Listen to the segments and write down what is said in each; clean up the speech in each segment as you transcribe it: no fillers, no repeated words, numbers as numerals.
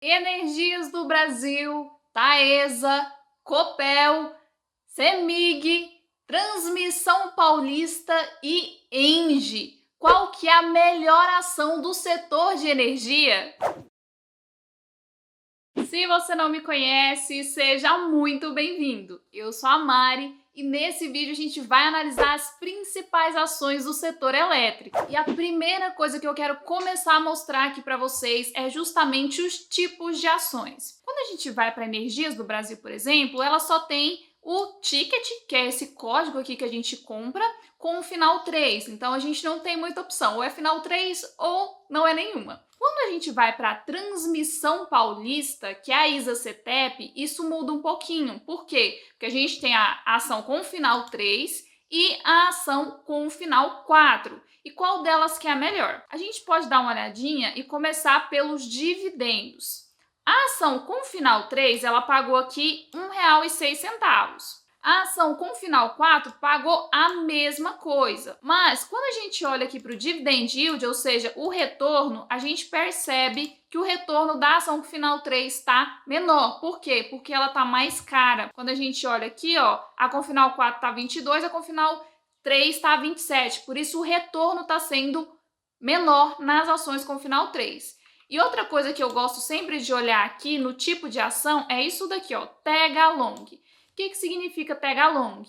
Energias do Brasil, Taesa, Copel, CEMIG, Transmissão Paulista e ENGIE. Qual que é a melhor ação do setor de energia? Se você não me conhece, seja muito bem-vindo. Eu sou a Mari e nesse vídeo a gente vai analisar as principais ações do setor elétrico. E a primeira coisa que eu quero começar a mostrar aqui para vocês é justamente os tipos de ações. Quando a gente vai para Energias do Brasil, por exemplo, ela só tem o ticket, que é esse código aqui que a gente compra, com o final 3. Então a gente não tem muita opção, ou é final 3 ou não é nenhuma. Quando a gente vai para a Transmissão Paulista, que é a ISA-CETEP, isso muda um pouquinho. Por quê? Porque a gente tem a ação com o final 3 e a ação com o final 4. E qual delas que é a melhor? A gente pode dar uma olhadinha e começar pelos dividendos. A ação com final 3, ela pagou aqui R$ 1,06. A ação com final 4 pagou a mesma coisa. Mas quando a gente olha aqui para o dividend yield, ou seja, o retorno, a gente percebe que o retorno da ação com final 3 está menor. Por quê? Porque ela está mais cara. Quando a gente olha aqui, ó, a com final 4 está 22, a com final 3 está 27. Por isso o retorno está sendo menor nas ações com final 3. E outra coisa que eu gosto sempre de olhar aqui no tipo de ação é isso daqui, ó, tag along. O que significa tag along?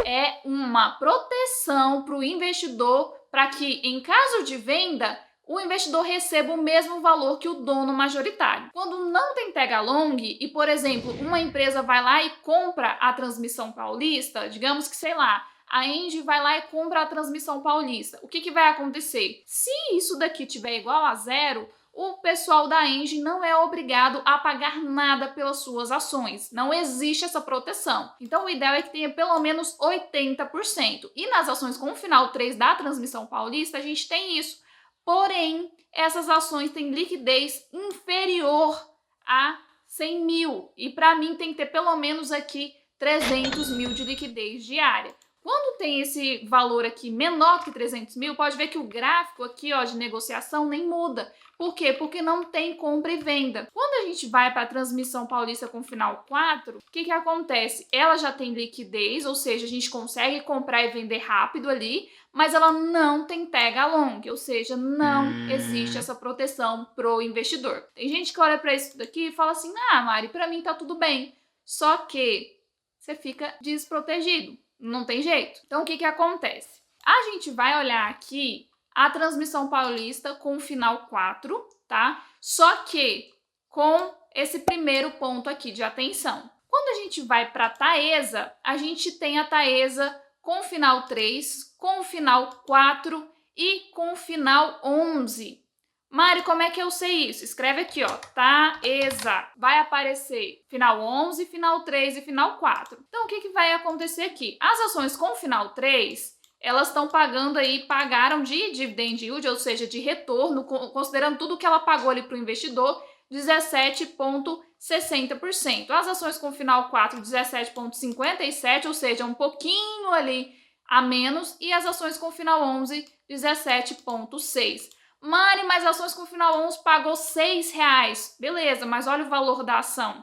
É uma proteção para o investidor para que, em caso de venda, o investidor receba o mesmo valor que o dono majoritário. Quando não tem tag along e, por exemplo, uma empresa vai lá e compra a Transmissão Paulista, digamos que, sei lá, a ENGIE vai lá e compra a Transmissão Paulista. O que vai acontecer? Se isso daqui tiver igual a zero, o pessoal da ENGIE não é obrigado a pagar nada pelas suas ações. Não existe essa proteção. Então, o ideal é que tenha pelo menos 80%. E nas ações com o final 3 da Transmissão Paulista, a gente tem isso. Porém, essas ações têm liquidez inferior a 100 mil. E para mim tem que ter pelo menos aqui 300 mil de liquidez diária. Quando tem esse valor aqui menor que 300 mil, pode ver que o gráfico aqui, ó, de negociação nem muda. Por quê? Porque não tem compra e venda. Quando a gente vai para a Transmissão Paulista com final 4, o que acontece? Ela já tem liquidez, ou seja, a gente consegue comprar e vender rápido ali, mas ela não tem tag along, ou seja, não existe essa proteção pro investidor. Tem gente que olha para isso daqui e fala assim, Mari, para mim tá tudo bem. Só que você fica desprotegido. Não tem jeito. Então, o que acontece? A gente vai olhar aqui a Transmissão Paulista com o final 4, tá? Só que com esse primeiro ponto aqui de atenção. Quando a gente vai para a Taesa, a gente tem a Taesa com o final 3, com o final 4 e com o final 11. Mari, como é que eu sei isso? Escreve aqui, ó, Taesa. Vai aparecer final 11, final 3 e final 4. Então, o que vai acontecer aqui? As ações com final 3, elas estão pagando aí, pagaram de dividend yield, ou seja, de retorno, considerando tudo que ela pagou ali para o investidor, 17,60%. As ações com final 4, 17,57%, ou seja, um pouquinho ali a menos, e as ações com final 11, 17,6%. Mari, mas ações com final 11 pagou R$ 6. Beleza, mas olha o valor da ação.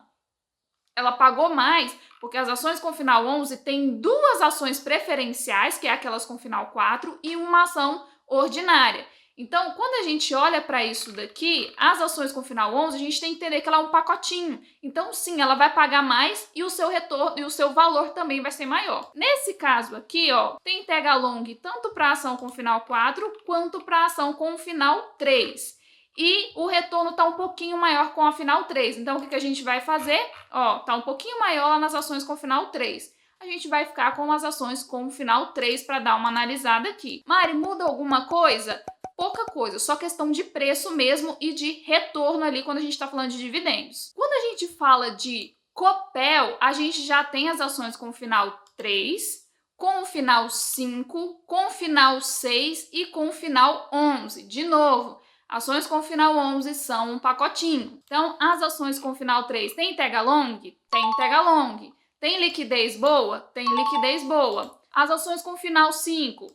Ela pagou mais porque as ações com final 11 têm duas ações preferenciais, que é aquelas com final 4, e uma ação ordinária. Então, quando a gente olha para isso daqui, as ações com final 11, a gente tem que entender que ela é um pacotinho. Então, sim, ela vai pagar mais e o seu retorno e o seu valor também vai ser maior. Nesse caso aqui, ó, tem tag along tanto para a ação com final 4 quanto para a ação com final 3. E o retorno está um pouquinho maior com a final 3. Então, o que a gente vai fazer? Ó, tá um pouquinho maior lá nas ações com final 3. A gente vai ficar com as ações com final 3 para dar uma analisada aqui. Mari, muda alguma coisa? Pouca coisa, só questão de preço mesmo e de retorno ali quando a gente está falando de dividendos. Quando a gente fala de Copel, a gente já tem as ações com final 3, com o final 5, com o final 6 e com o final 11. De novo, ações com final 11 são um pacotinho. Então, as ações com final 3 tem tag along? Tem tag along. Tem liquidez boa? Tem liquidez boa. As ações com final 5,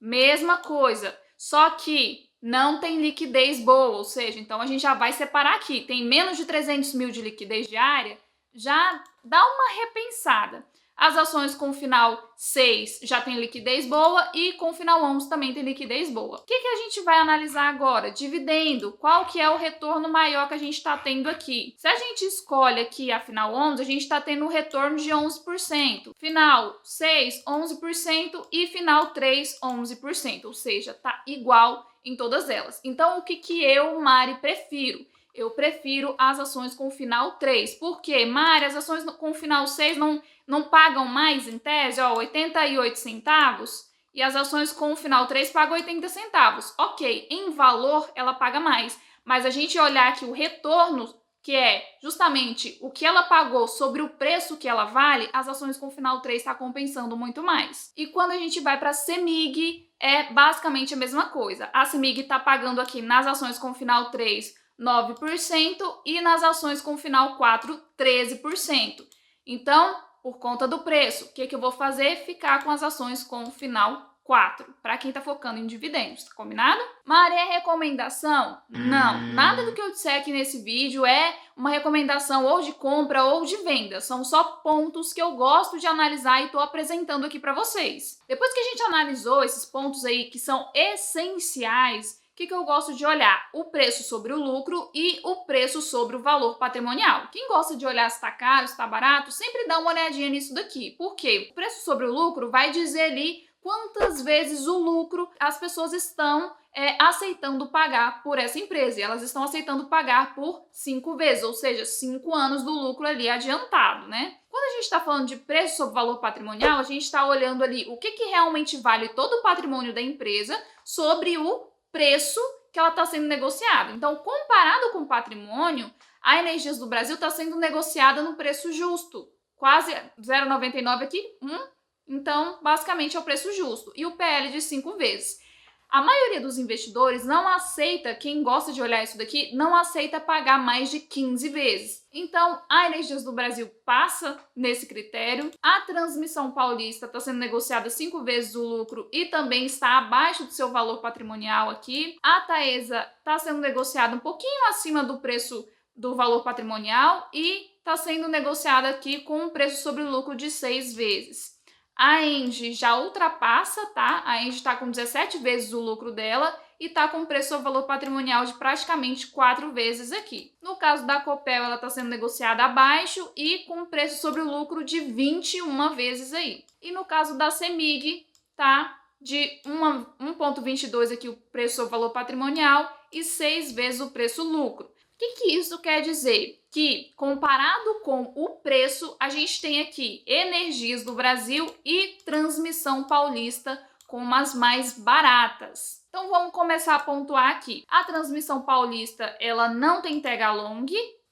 mesma coisa. Só que não tem liquidez boa, ou seja, então a gente já vai separar aqui, tem menos de 300 mil de liquidez diária, já dá uma repensada. As ações com final 6 já tem liquidez boa e com final 11 também tem liquidez boa. O que a gente vai analisar agora? Dividendo. Qual que é o retorno maior que a gente está tendo aqui? Se a gente escolhe aqui a final 11, a gente está tendo um retorno de 11%. Final 6, 11% e final 3, 11%. Ou seja, está igual em todas elas. Então, o que eu, Mari, prefiro? Eu prefiro as ações com final 3. Por quê? Mari, as ações com final 6 não pagam mais, em tese, ó, 88 centavos, e as ações com final 3 pagam 80 centavos. Ok, em valor ela paga mais, mas a gente olhar aqui o retorno, que é justamente o que ela pagou sobre o preço que ela vale, as ações com final 3 está compensando muito mais. E quando a gente vai para a CEMIG, é basicamente a mesma coisa. A CEMIG está pagando aqui nas ações com final 3 9% e nas ações com final 4 13%. Então, por conta do preço, o que eu vou fazer? Ficar com as ações com final 4, para quem está focando em dividendos, tá combinado? Mari, é recomendação? Não, nada do que eu disser aqui nesse vídeo é uma recomendação ou de compra ou de venda, são só pontos que eu gosto de analisar e estou apresentando aqui para vocês. Depois que a gente analisou esses pontos aí que são essenciais, o que eu gosto de olhar? O preço sobre o lucro e o preço sobre o valor patrimonial. Quem gosta de olhar se está caro, se está barato, sempre dá uma olhadinha nisso daqui. Por quê? O preço sobre o lucro vai dizer ali quantas vezes o lucro as pessoas estão aceitando pagar por essa empresa. E elas estão aceitando pagar por 5 vezes, ou seja, 5 anos do lucro ali adiantado, né? Quando a gente está falando de preço sobre valor patrimonial, a gente está olhando ali o que realmente vale todo o patrimônio da empresa sobre o preço que ela está sendo negociada. Então, comparado com o patrimônio, a Energias do Brasil está sendo negociada no preço justo. Quase 0,99 aqui, Então, basicamente é o preço justo. E o PL de 5 vezes. A maioria dos investidores não aceita, quem gosta de olhar isso daqui, não aceita pagar mais de 15 vezes. Então, a Energias do Brasil passa nesse critério. A Transmissão Paulista está sendo negociada 5 vezes o lucro e também está abaixo do seu valor patrimonial aqui. A Taesa está sendo negociada um pouquinho acima do preço do valor patrimonial e está sendo negociada aqui com um preço sobre o lucro de 6 vezes. A Engie já ultrapassa, tá? A Engie está com 17 vezes o lucro dela e está com preço sobre valor patrimonial de praticamente 4 vezes aqui. No caso da Copel, ela está sendo negociada abaixo e com preço sobre o lucro de 21 vezes aí. E no caso da CEMIG, tá de 1,22 aqui o preço sobre valor patrimonial e 6 vezes o preço lucro. O que isso quer dizer? Que, comparado com o preço, a gente tem aqui Energias do Brasil e Transmissão Paulista como as mais baratas. Então, vamos começar a pontuar aqui. A Transmissão Paulista, ela não tem tag-along,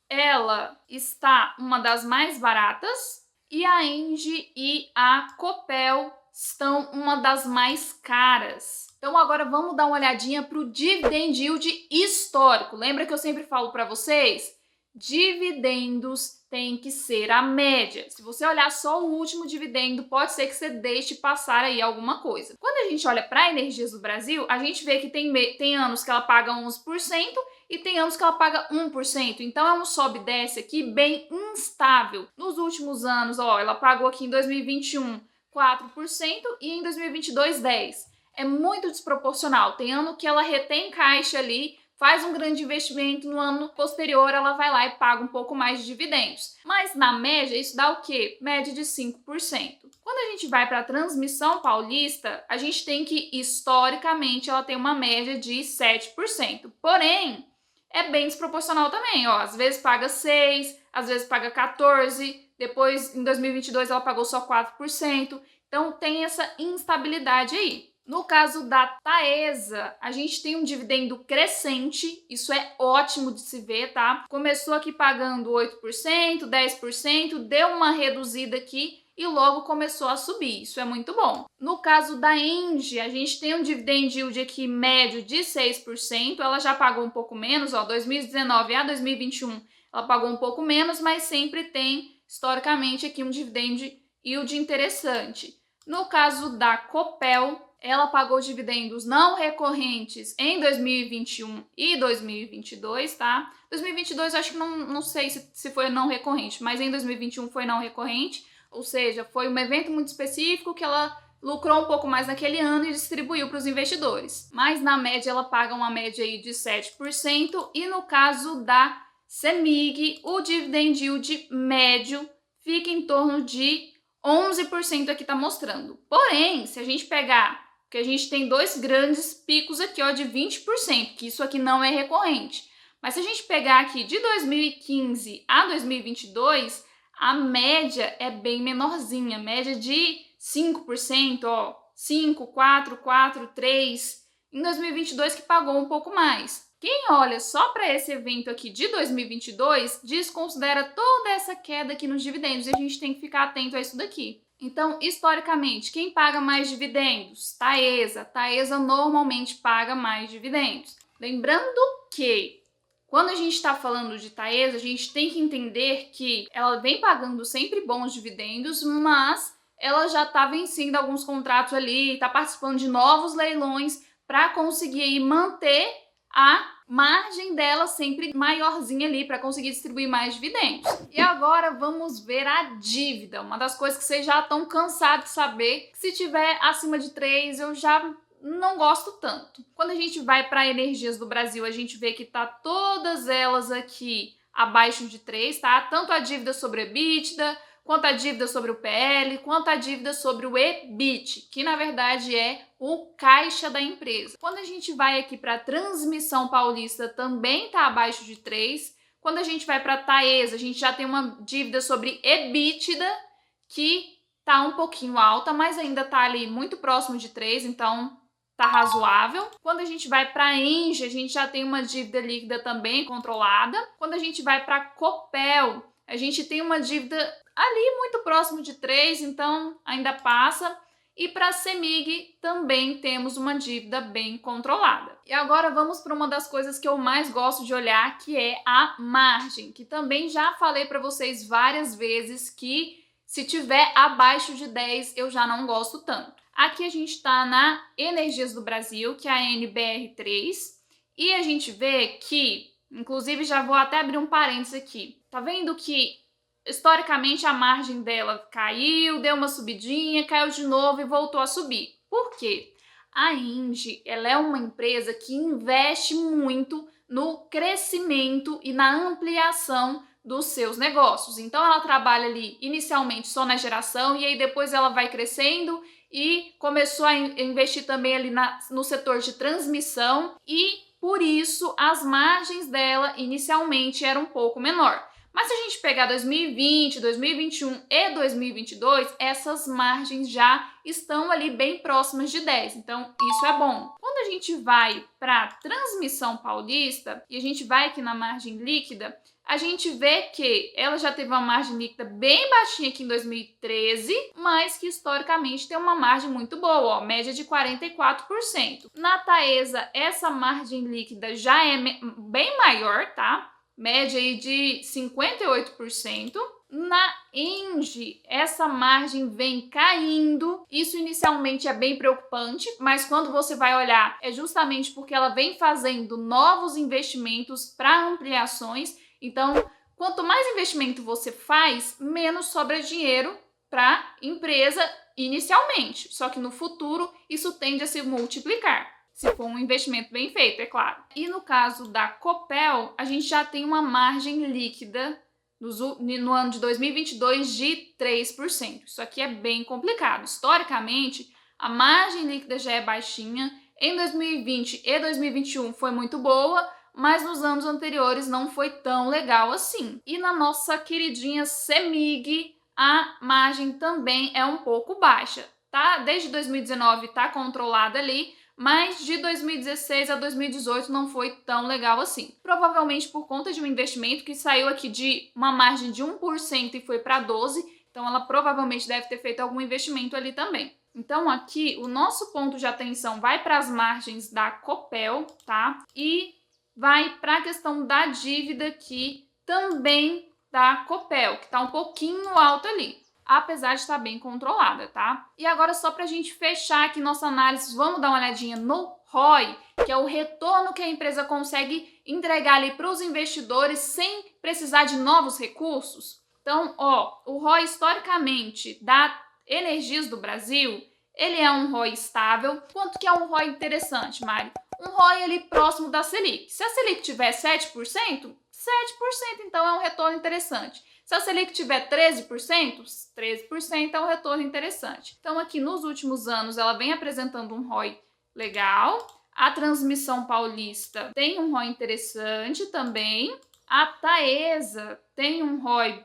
ela está uma das mais baratas, e a Engie e a Copel estão uma das mais caras. Então agora vamos dar uma olhadinha para o dividend yield histórico. Lembra que eu sempre falo para vocês? Dividendos tem que ser a média. Se você olhar só o último dividendo, pode ser que você deixe passar aí alguma coisa. Quando a gente olha para Energias do Brasil, a gente vê que tem anos que ela paga 11% e tem anos que ela paga 1%. Então é um sobe e desce aqui bem instável. Nos últimos anos, ó, ela pagou aqui em 2021 4% e em 2022 10%. É muito desproporcional. Tem ano que ela retém caixa ali, faz um grande investimento, no ano posterior ela vai lá e paga um pouco mais de dividendos. Mas na média isso dá o quê? Média de 5%. Quando a gente vai para a Transmissão Paulista, a gente tem que, historicamente, ela tem uma média de 7%. Porém, é bem desproporcional também, ó. Às vezes paga 6%, às vezes paga 14%, depois em 2022 ela pagou só 4%. Então tem essa instabilidade aí. No caso da Taesa, a gente tem um dividendo crescente, isso é ótimo de se ver, tá? Começou aqui pagando 8%, 10%, deu uma reduzida aqui e logo começou a subir, isso é muito bom. No caso da Engie, a gente tem um dividend yield aqui médio de 6%, ela já pagou um pouco menos, ó, 2019 a 2021 ela pagou um pouco menos, mas sempre tem, historicamente, aqui um dividend yield interessante. No caso da Copel, ela pagou dividendos não recorrentes em 2021 e 2022, tá? 2022 eu acho que não sei se foi não recorrente, mas em 2021 foi não recorrente, ou seja, foi um evento muito específico que ela lucrou um pouco mais naquele ano e distribuiu para os investidores. Mas na média ela paga uma média aí de 7% e no caso da CEMIG, o dividend yield médio fica em torno de 11% aqui tá mostrando. Porém, se a gente pegar, que a gente tem dois grandes picos aqui, ó, de 20%, que isso aqui não é recorrente. Mas se a gente pegar aqui de 2015 a 2022, a média é bem menorzinha, média de 5%, ó, 5, 4, 4, 3, em 2022 que pagou um pouco mais. Quem olha só para esse evento aqui de 2022, desconsidera toda essa queda aqui nos dividendos e a gente tem que ficar atento a isso daqui. Então, historicamente, quem paga mais dividendos? Taesa. Taesa normalmente paga mais dividendos. Lembrando que quando a gente está falando de Taesa, a gente tem que entender que ela vem pagando sempre bons dividendos, mas ela já está vencendo alguns contratos ali, está participando de novos leilões para conseguir aí manter a margem dela sempre maiorzinha ali para conseguir distribuir mais dividendos. E agora vamos ver a dívida, uma das coisas que vocês já estão cansados de saber, que se tiver acima de 3 eu já não gosto tanto. Quando a gente vai para Energias do Brasil, a gente vê que tá todas elas aqui abaixo de 3, tá? Tanto a dívida sobre EBITDA, quanto a dívida sobre o PL, quanto a dívida sobre o EBIT, que na verdade é o caixa da empresa. Quando a gente vai aqui para a Transmissão Paulista, também está abaixo de 3. Quando a gente vai para a Taesa, a gente já tem uma dívida sobre EBITDA que está um pouquinho alta, mas ainda está ali muito próximo de 3, então tá razoável. Quando a gente vai para a Engie, a gente já tem uma dívida líquida também controlada. Quando a gente vai para a Copel, a gente tem uma dívida ali muito próximo de 3, então ainda passa. E para a CEMIG também temos uma dívida bem controlada. E agora vamos para uma das coisas que eu mais gosto de olhar, que é a margem, que também já falei para vocês várias vezes que se tiver abaixo de 10 eu já não gosto tanto. Aqui a gente está na Energias do Brasil, que é a NBR3, e a gente vê que, inclusive já vou até abrir um parênteses aqui, tá vendo que historicamente a margem dela caiu, deu uma subidinha, caiu de novo e voltou a subir. Por quê? A Engie, ela é uma empresa que investe muito no crescimento e na ampliação dos seus negócios. Então ela trabalha ali inicialmente só na geração e aí depois ela vai crescendo e começou a investir também ali no setor de transmissão e por isso as margens dela inicialmente eram um pouco menor. Mas se a gente pegar 2020, 2021 e 2022, essas margens já estão ali bem próximas de 10, então isso é bom. Quando a gente vai para a Transmissão Paulista e a gente vai aqui na margem líquida, a gente vê que ela já teve uma margem líquida bem baixinha aqui em 2013, mas que historicamente tem uma margem muito boa, ó, média de 44%. Na Taesa, essa margem líquida já é bem maior, tá? Média aí de 58%. Na Engie, essa margem vem caindo. Isso inicialmente é bem preocupante, mas quando você vai olhar, é justamente porque ela vem fazendo novos investimentos para ampliações. Então, quanto mais investimento você faz, menos sobra dinheiro para a empresa inicialmente. Só que no futuro, isso tende a se multiplicar. Se for um investimento bem feito, é claro. E no caso da Copel, a gente já tem uma margem líquida no ano de 2022 de 3%. Isso aqui é bem complicado. Historicamente, a margem líquida já é baixinha. Em 2020 e 2021 foi muito boa, mas nos anos anteriores não foi tão legal assim. E na nossa queridinha CEMIG, a margem também é um pouco baixa, tá? Desde 2019 tá controlada ali, mas de 2016 a 2018 não foi tão legal assim. Provavelmente por conta de um investimento que saiu aqui de uma margem de 1% e foi para 12%, então ela provavelmente deve ter feito algum investimento ali também. Então aqui o nosso ponto de atenção vai para as margens da Copel, tá? E vai para a questão da dívida aqui também da Copel, que está um pouquinho alta ali. apesar de estar bem controlada, tá? E agora, só para a gente fechar aqui nossa análise, vamos dar uma olhadinha no ROI, que é o retorno que a empresa consegue entregar ali para os investidores sem precisar de novos recursos. Então, o ROI historicamente da Energias do Brasil, ele é um ROI estável. Quanto que é um ROI interessante, Mari? Um ROI ali próximo da Selic. Se a Selic tiver 7%, então é um retorno interessante. Se a Selic tiver 13%, 13% é um retorno interessante. Então, aqui nos últimos anos, ela vem apresentando um ROI legal. A Transmissão Paulista tem um ROI interessante também. A Taesa tem um ROI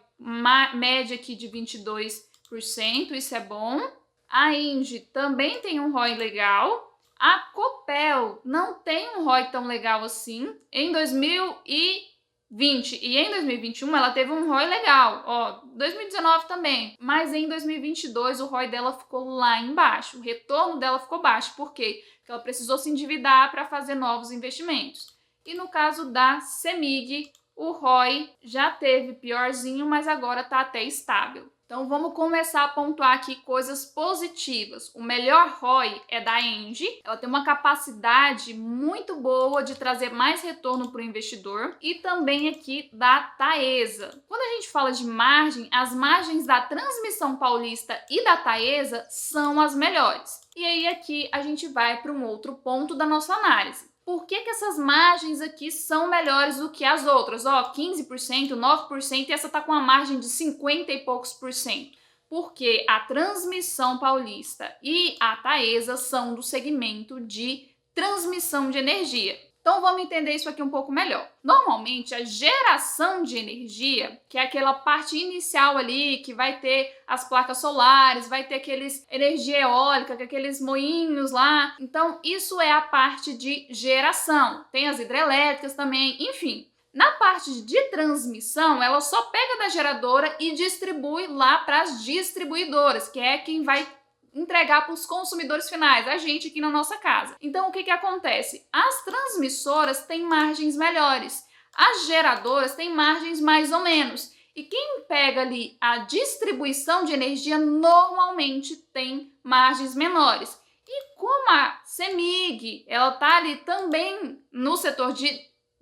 média aqui de 22%, isso é bom. A Engie também tem um ROI legal. A Copel não tem um ROI tão legal assim. Em 2020 e em 2021 ela teve um ROI legal, 2019 também, mas em 2022 o ROI dela ficou lá embaixo, o retorno dela ficou baixo. Por quê? Porque ela precisou se endividar para fazer novos investimentos. E no caso da CEMIG, o ROI já teve piorzinho, mas agora está até estável. Então vamos começar a pontuar aqui coisas positivas. O melhor ROI é da Engie. Ela tem uma capacidade muito boa de trazer mais retorno para o investidor. E também aqui da Taesa. Quando a gente fala de margem, as margens da Transmissão Paulista e da Taesa são as melhores. E aí aqui a gente vai para um outro ponto da nossa análise. Por que essas margens aqui são melhores do que as outras? 15%, 9% e essa tá com uma margem de 50 e poucos por cento. Porque a Transmissão Paulista e a Taesa são do segmento de transmissão de energia. Então vamos entender isso aqui um pouco melhor. Normalmente a geração de energia, que é aquela parte inicial ali, que vai ter as placas solares, vai ter aqueles energia eólica, aqueles moinhos lá. Então isso é a parte de geração. Tem as hidrelétricas também, enfim. Na parte de transmissão, ela só pega da geradora e distribui lá para as distribuidoras, que é quem vai entregar para os consumidores finais, a gente aqui na nossa casa. Então, o que acontece? As transmissoras têm margens melhores, as geradoras têm margens mais ou menos. E quem pega ali a distribuição de energia normalmente tem margens menores. E como a CEMIG, ela tá ali também no setor de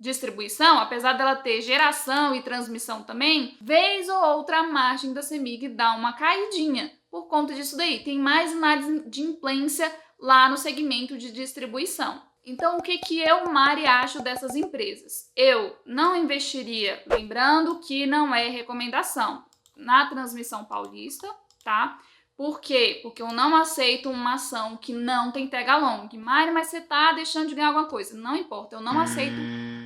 distribuição, apesar dela ter geração e transmissão também, vez ou outra a margem da CEMIG dá uma caidinha. Por conta disso daí, tem mais inadimplência lá no segmento de distribuição. Então, o que eu, Mari, acho dessas empresas? Eu não investiria, lembrando que não é recomendação, na Transmissão Paulista, tá? Por quê? Porque eu não aceito uma ação que não tem tag along. Mari, mas você tá deixando de ganhar alguma coisa. Não importa, eu não aceito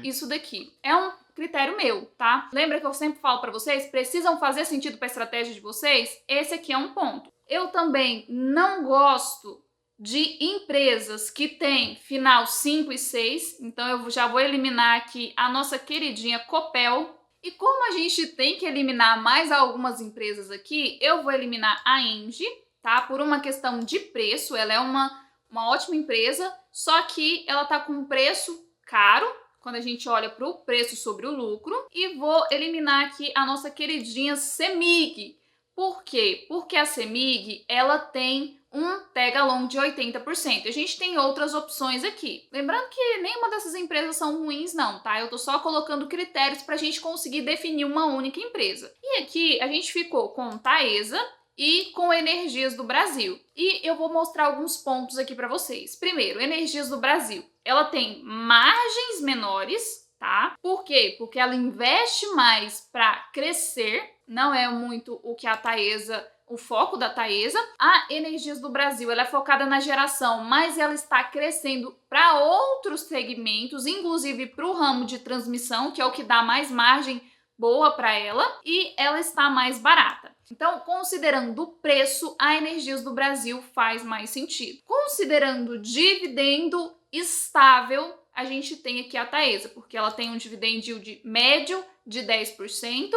isso daqui. É um critério meu, tá? Lembra que eu sempre falo para vocês, precisam fazer sentido para a estratégia de vocês? Esse aqui é um ponto. Eu também não gosto de empresas que têm final 5 e 6, então eu já vou eliminar aqui a nossa queridinha Copel. E como a gente tem que eliminar mais algumas empresas aqui, eu vou eliminar a Engie, tá? Por uma questão de preço, ela é uma ótima empresa, só que ela tá com um preço caro, quando a gente olha para o preço sobre o lucro. E vou eliminar aqui a nossa queridinha CEMIG. Por quê? Porque a CEMIG, ela tem um tag along de 80%. A gente tem outras opções aqui. Lembrando que nenhuma dessas empresas são ruins não, tá? Eu tô só colocando critérios para a gente conseguir definir uma única empresa. E aqui a gente ficou com Taesa e com Energias do Brasil. E eu vou mostrar alguns pontos aqui para vocês. Primeiro, Energias do Brasil. Ela tem margens menores, tá? Por quê? Porque ela investe mais para crescer, não é muito o que a Taesa, o foco da Taesa. A Energias do Brasil, ela é focada na geração, mas ela está crescendo para outros segmentos, inclusive para o ramo de transmissão, que é o que dá mais margem boa para ela, e ela está mais barata. Então, considerando o preço, a Energias do Brasil faz mais sentido. Considerando dividendo estável, a gente tem aqui a Taesa, porque ela tem um dividend yield médio de 10%,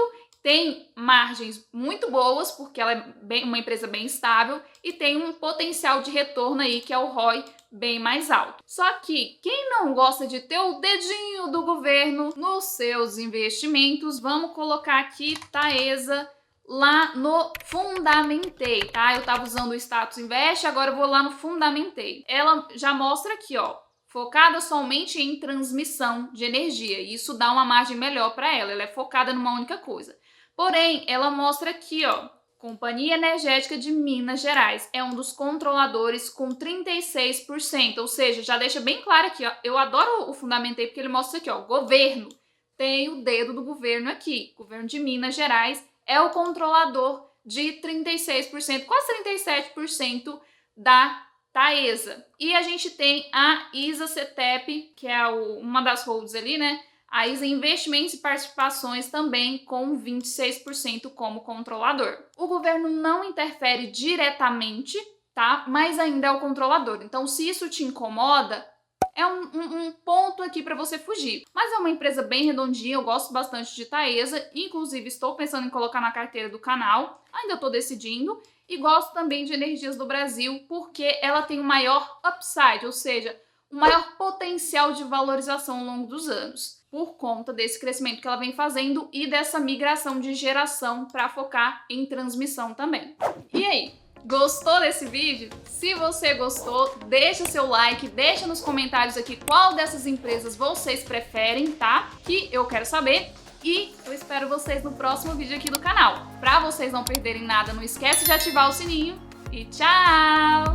tem margens muito boas, porque ela é uma empresa bem estável e tem um potencial de retorno aí, que é o ROI, bem mais alto. Só que quem não gosta de ter o dedinho do governo nos seus investimentos, vamos colocar aqui Taesa lá no Fundamentei, tá? Eu tava usando o Status Invest, agora eu vou lá no Fundamentei. Ela já mostra aqui, ó, focada somente em transmissão de energia. E isso dá uma margem melhor para ela. Ela é focada numa única coisa. Porém, ela mostra aqui, ó, Companhia Energética de Minas Gerais é um dos controladores com 36%, ou seja, já deixa bem claro aqui, ó. Eu adoro o Fundamentei porque ele mostra aqui, ó, governo. Tem o dedo do governo aqui. O governo de Minas Gerais é o controlador de 36%, quase 37% da Taesa. E a gente tem a ISA-CETEP, que é uma das holds ali, né? A ISA Investimentos e Participações também com 26% como controlador. O governo não interfere diretamente, tá? Mas ainda é o controlador. Então, se isso te incomoda, é um ponto aqui para você fugir. Mas é uma empresa bem redondinha, eu gosto bastante de Taesa, inclusive estou pensando em colocar na carteira do canal, ainda estou decidindo, e gosto também de Energias do Brasil, porque ela tem o maior upside, ou seja, o maior potencial de valorização ao longo dos anos, por conta desse crescimento que ela vem fazendo e dessa migração de geração para focar em transmissão também. E aí? Gostou desse vídeo? Se você gostou, deixa seu like, deixa nos comentários aqui qual dessas empresas vocês preferem, tá? Que eu quero saber. E eu espero vocês no próximo vídeo aqui do canal. Para vocês não perderem nada, não esquece de ativar o sininho e tchau!